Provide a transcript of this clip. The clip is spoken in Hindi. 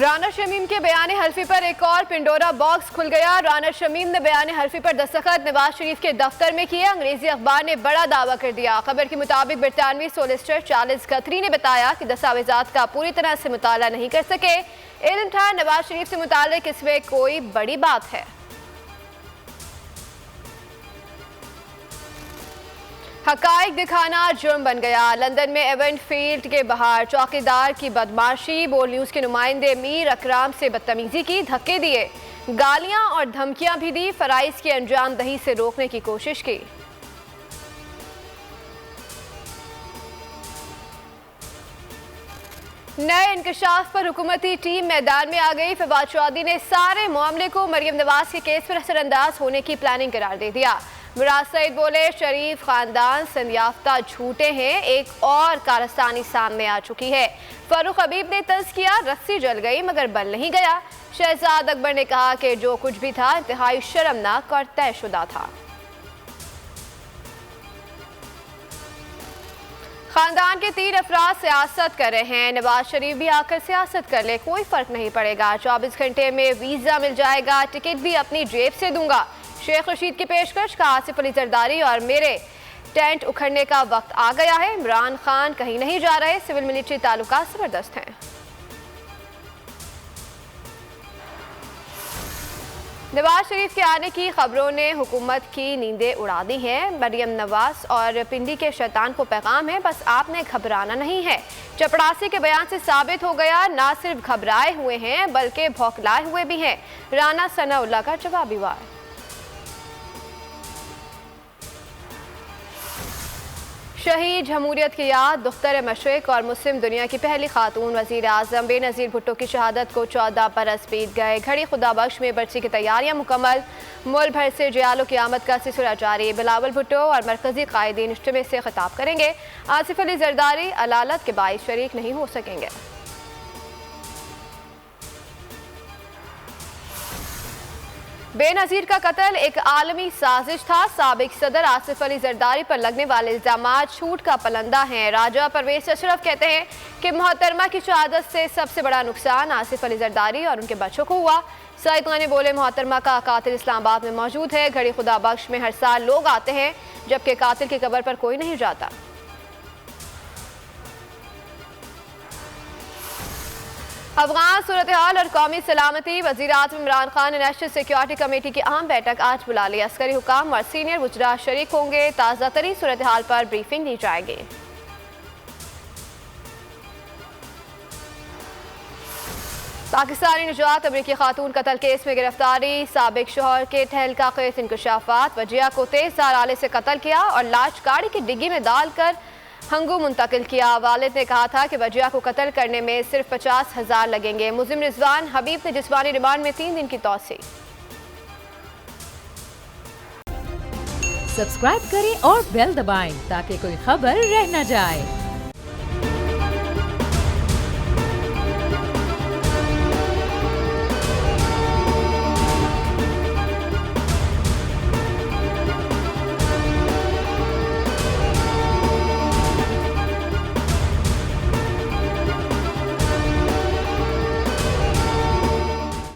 राना शमीम के बयान हल्फी पर एक और पिंडोरा बॉक्स खुल गया। राना शमीम ने बयान हल्फी पर दस्तखत नवाज शरीफ के दफ्तर में किए। अंग्रेजी अखबार ने बड़ा दावा कर दिया। खबर के मुताबिक बरतानवी सोलिसिटर चार्ल्स गथरी ने बताया कि दस्तावेजात का पूरी तरह से मुताला नहीं कर सके। इल्म था नवाज शरीफ से मुताल्लिक इसमें कोई बड़ी बात है। हकाइक दिखाना जुर्म बन गया। लंदन में एवेंट फील्ड के बाहर चौकीदार की बदमाशी। बोल न्यूज़ के नुमाइंदे मीर अकराम से बदतमीजी की, धक्के दिए, गालियां और धमकियां भी दी। फराइज की अंजाम दही से रोकने की कोशिश की। नए इंकशाफ पर हुकूमती टीम मैदान में आ गई। फवाद चौधरी ने सारे मामले को मरियम नवाज के केस पर असरअंदाज होने की प्लानिंग करार दे दिया। मुराद सईद बोले, शरीफ खानदान संयाफ्ता झूठे हैं। एक और कारस्तानी सामने आ चुकी है। फारूक हबीब ने तर्ज किया, रस्सी जल गई मगर बल नहीं गया। शहजाद अकबर ने कहा कि जो कुछ भी था इंतहाई शर्मनाक और तयशुदा था। खानदान के 3 अफराद सियासत कर रहे हैं। नवाज शरीफ भी आकर सियासत कर ले, कोई फर्क नहीं पड़ेगा। 24 घंटे में वीजा मिल जाएगा, टिकट भी अपनी जेब से दूंगा। शेख रशीद की पेशकश का आसिफ अली जरदारी और मेरे टेंट उखड़ने का वक्त आ गया है। इमरान खान कहीं नहीं जा रहे। सिविल मिलिट्री ताल्लुकात जबरदस्त हैं। नवाज शरीफ के आने की खबरों ने हुकूमत की नींदें उड़ा दी हैं। मरियम नवाज और पिंडी के शैतान को पैगाम है, बस आपने घबराना नहीं है। चपड़ासी के बयान से साबित हो गया, ना सिर्फ घबराए हुए हैं बल्कि भौखलाए हुए भी हैं। राना सनाउल्लाह का जवाबी वार। शहीद जमहूरियत की याद दुख्तर मशरिक और मुस्लिम दुनिया की पहली खातून वज़ीर आज़म बेनज़ीर भुट्टो की शहादत को 14 बरस बीत गए। घड़ी खुदा बख्श में बरसी की तैयारियां मुकम्मल। मुल्क भर से जियालो क़यामत का सिलसिला जारी। बिलावल भुट्टो और मरकजी कायदीन इज्तिमा से खिताब करेंगे। आसिफ अली जरदारी अलालत के बाइस शरीक नहीं हो सकेंगे। बेनज़ीर का कत्ल एक आलमी साजिश था। साबिक सदर आसिफ अली जरदारी पर लगने वाले इल्ज़ामात झूठ का पलंदा हैं। राजा परवेज अशरफ कहते हैं कि मोहतरमा की शहादत से सबसे बड़ा नुकसान आसिफ अली जरदारी और उनके बच्चों को हुआ। सईद गानी बोले, मोहतरमा का कातिल इस्लामाबाद में मौजूद है। घड़ी खुदा बख्श में हर साल लोग आते हैं जबकि कातिल की कब्र पर कोई नहीं जाता। अफगान सूरत हाल और कौमी सलामती। वज़ीर आज़म इमरान खान ने नेशनल सिक्योरिटी कमेटी की अहम बैठक आज बुला ली। अस्करी हुकाम और सीनियर वुज़रा शरीक होंगे। ताज़ा तरीन सूरत हाल पर ब्रीफिंग दी जाएगी। पाकिस्तानी निजात अमरीकी खातून कत्ल केस में गिरफ्तारी। साबिक शोहर के तहलका खेज इंकशाफात। वजिया को तेज़धार आले से कत्ल किया और लाश गाड़ी की डिग्गी में डालकर हंगू मुंतकिल किया। वालिद ने कहा था कि वजिया को कत्ल करने में सिर्फ 50,000 लगेंगे। मुलजिम रिजवान हबीब ने जिस्मानी रिमांड में 3 दिन की तौसीह। सब्सक्राइब करें और बेल दबाएं ताकि कोई खबर रह न जाए।